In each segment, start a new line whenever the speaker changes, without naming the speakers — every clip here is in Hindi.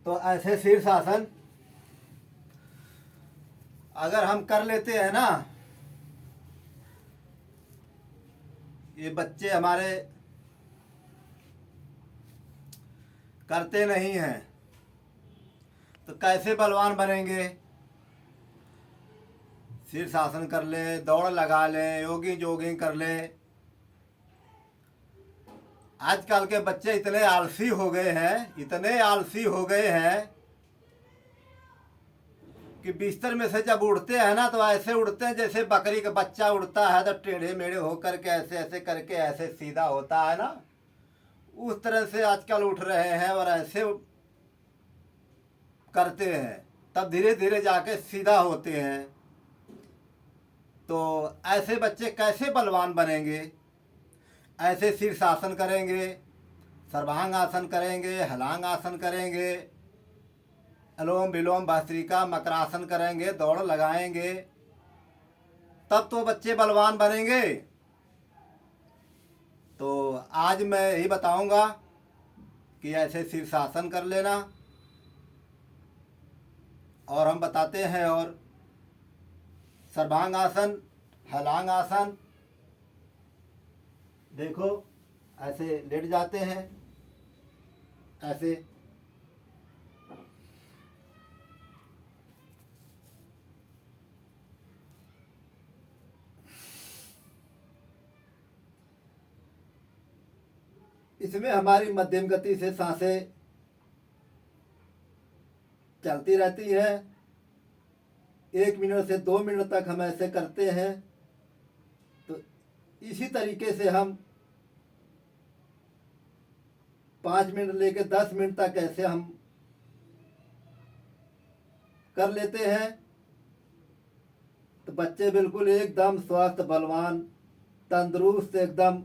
तो ऐसे शीर्षासन अगर हम कर लेते हैं ना, ये बच्चे हमारे करते नहीं हैं तो कैसे बलवान बनेंगे। शीर्षासन कर ले, दौड़ लगा ले, योगी जोगिंग कर ले। आजकल के बच्चे इतने आलसी हो गए हैं, इतने आलसी हो गए हैं कि बिस्तर में से जब उड़ते हैं ना तो ऐसे उड़ते हैं जैसे बकरी का बच्चा उड़ता है, तो टेढ़े मेढ़े होकर के ऐसे ऐसे करके ऐसे सीधा होता है ना, उस तरह से आजकल उठ रहे हैं और ऐसे करते हैं, तब धीरे धीरे जाके सीधा होते हैं। तो ऐसे बच्चे कैसे बलवान बनेंगे। ऐसे शीर्षासन करेंगे, सर्वांग आसन करेंगे, हलांग आसन करेंगे, अनुलोम विलोम भस्त्रिका मकरासन करेंगे, दौड़ लगाएंगे, तब तो बच्चे बलवान बनेंगे। तो आज मैं यही बताऊंगा कि ऐसे शीर्षासन कर लेना, और हम बताते हैं और सर्वांग आसन, हलांग आसन। देखो ऐसे लेट जाते हैं, ऐसे इसमें हमारी मध्यम गति से सांसें चलती रहती है। 1 मिनट से 2 मिनट तक हम ऐसे करते हैं। तो इसी तरीके से हम 5 मिनट लेके 10 मिनट तक ऐसे हम कर लेते हैं। तो बच्चे बिल्कुल एकदम स्वस्थ, बलवान, तंदुरुस्त, एकदम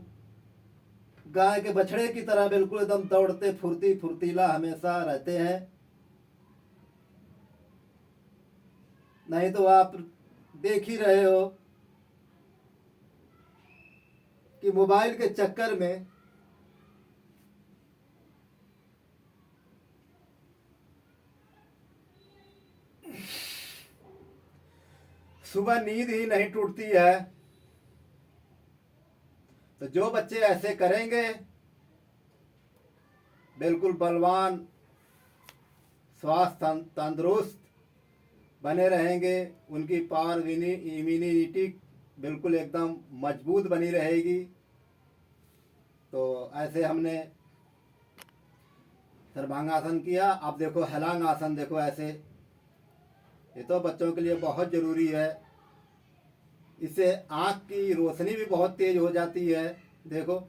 गाय के बछड़े की तरह बिल्कुल एकदम दौड़ते फुर्ती फुर्तीला हमेशा रहते हैं। नहीं तो आप देख ही रहे हो कि मोबाइल के चक्कर में सुबह नींद ही नहीं टूटती है। तो जो बच्चे ऐसे करेंगे बिल्कुल बलवान, स्वास्थ्य, तंदुरुस्त बने रहेंगे। उनकी पावर इम्यूनिटी बिल्कुल एकदम मजबूत बनी रहेगी। तो ऐसे हमने सर्वांगासन किया। अब देखो हलांग आसन, देखो ऐसे, ये तो बच्चों के लिए बहुत ज़रूरी है। इससे आँख की रोशनी भी बहुत तेज हो जाती है। देखो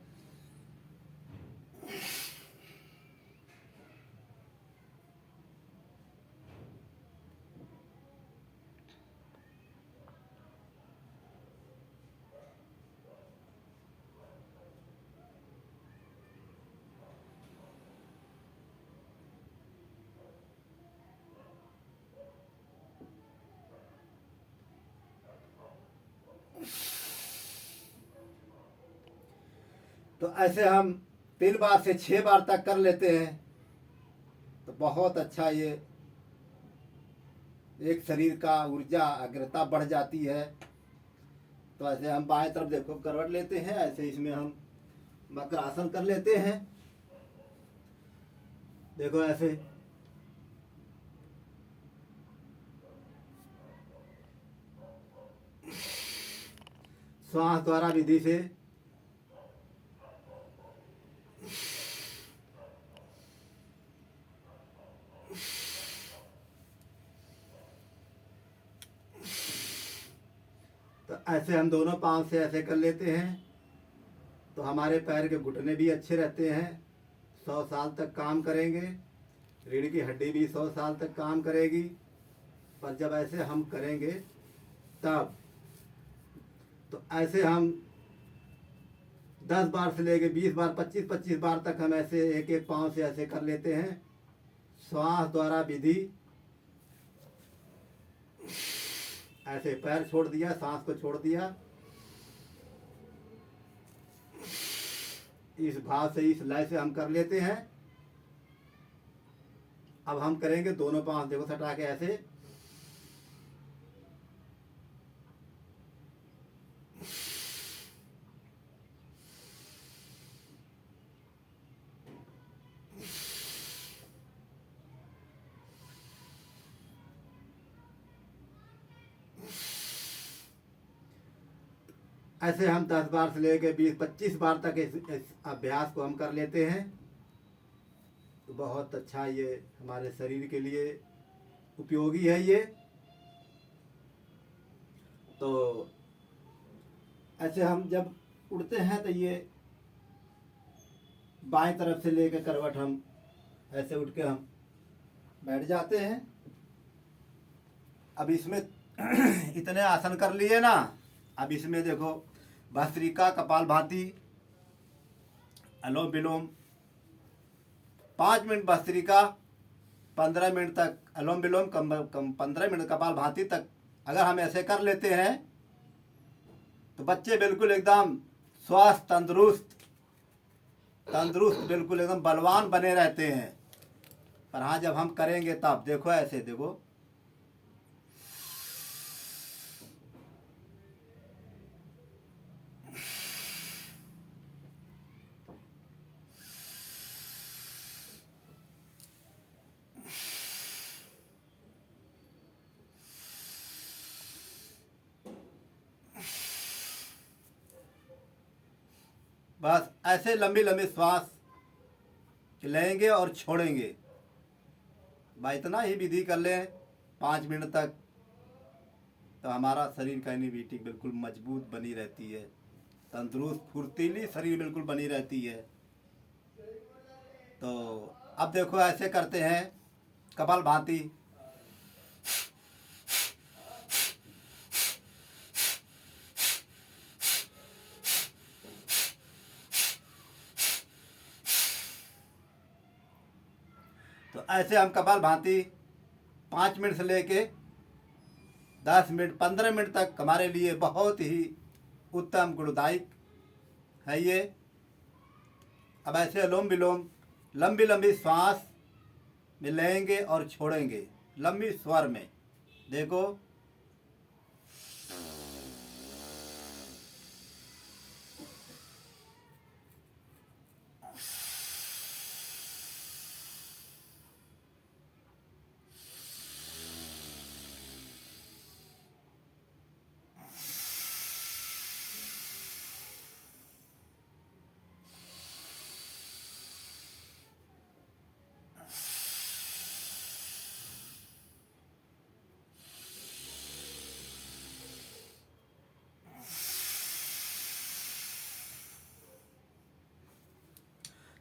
तो ऐसे हम 3 बार से 6 बार तक कर लेते हैं। तो बहुत अच्छा, ये एक शरीर का ऊर्जा अग्रता बढ़ जाती है। तो ऐसे हम बाएं तरफ देखो करवट लेते हैं, ऐसे इसमें हम मकरासन कर लेते हैं। देखो ऐसे श्वास द्वारा विधि से तो ऐसे हम दोनों पांव से ऐसे कर लेते हैं। तो हमारे पैर के घुटने भी अच्छे रहते हैं, 100 साल तक काम करेंगे। रीढ़ की हड्डी भी 100 साल तक काम करेगी। पर जब ऐसे हम करेंगे तब, तो ऐसे हम 10 बार से लेके 20 बार, 25-25 बार तक हम ऐसे एक एक पाँव से ऐसे कर लेते हैं। श्वास द्वारा विधि, ऐसे पैर छोड़ दिया, सांस को छोड़ दिया, इस भाव से, इस लय से हम कर लेते हैं। अब हम करेंगे दोनों पाँव, देखो सटा के ऐसे। ऐसे हम 10 बार से लेकर 20-25 बार तक इस अभ्यास को हम कर लेते हैं, तो बहुत अच्छा ये हमारे शरीर के लिए उपयोगी है ये। तो ऐसे हम जब उड़ते हैं तो ये बाएं तरफ से लेकर करवट हम ऐसे उठ के हम बैठ जाते हैं। अब इसमें इतने आसन कर लिए ना, अब इसमें देखो भस्त्रिका, कपालभाति, अनुलोम विलोम, 5 मिनट भस्त्रिका, 15 मिनट तक अनुलोम विलोम, 15 मिनट कपालभाति तक अगर हम ऐसे कर लेते हैं तो बच्चे बिल्कुल एकदम स्वस्थ, तंदुरुस्त बिल्कुल एकदम बलवान बने रहते हैं। पर हाँ, जब हम करेंगे तब देखो ऐसे देखो, बस ऐसे लंबी लंबी श्वास लेंगे और छोड़ेंगे। भाई इतना ही विधि कर लें 5 मिनट तक, तो हमारा शरीर का इम्यूनिटी बिल्कुल मजबूत बनी रहती है, तंदुरुस्त फुर्तीली शरीर बिल्कुल बनी रहती है। तो अब देखो ऐसे करते हैं कपालभाति। तो ऐसे हम कपालभाति 5 मिनट से लेके 10 मिनट 15 मिनट तक हमारे लिए बहुत ही उत्तम गुणदायक है ये। अब ऐसे अनुलोम विलोम लंबी लंबी श्वास में लेंगे और छोड़ेंगे, लंबी स्वर में। देखो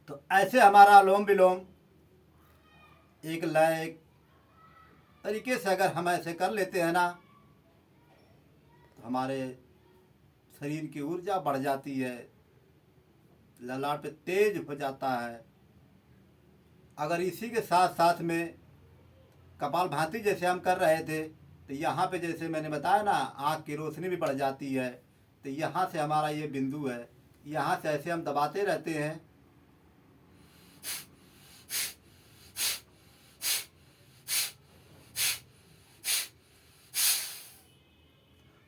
तो ऐसे हमारा अनुलोम विलोम एक लय एक तरीके से अगर हम ऐसे कर लेते हैं ना, तो हमारे शरीर की ऊर्जा बढ़ जाती है, ललाट पे तेज हो जाता है। अगर इसी के साथ साथ में कपालभाति जैसे हम कर रहे थे, तो यहाँ पे जैसे मैंने बताया ना, आँख की रोशनी भी बढ़ जाती है। तो यहाँ से हमारा ये बिंदु है, यहाँ से ऐसे हम दबाते रहते हैं।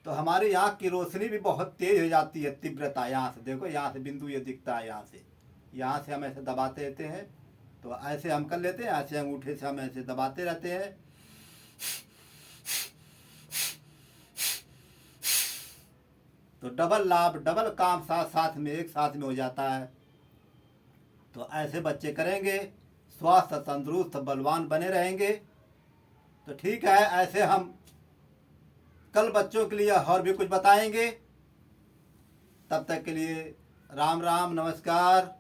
तो हमारी आँख की रोशनी भी बहुत तेज हो जाती है, तीव्रता। यहाँ से देखो, यहाँ से बिंदु ये दिखता है, यहाँ से हम ऐसे दबाते रहते हैं। तो ऐसे हम कर लेते हैं, ऐसे अंगूठे से हम ऐसे दबाते रहते हैं। तो डबल लाभ, डबल काम साथ साथ में एक साथ में हो जाता है। तो ऐसे बच्चे करेंगे, स्वस्थ, तंदुरुस्त, बलवान बने रहेंगे। तो ठीक है, ऐसे हम कल बच्चों के लिए और भी कुछ बताएंगे। तब तक के लिए राम राम, नमस्कार।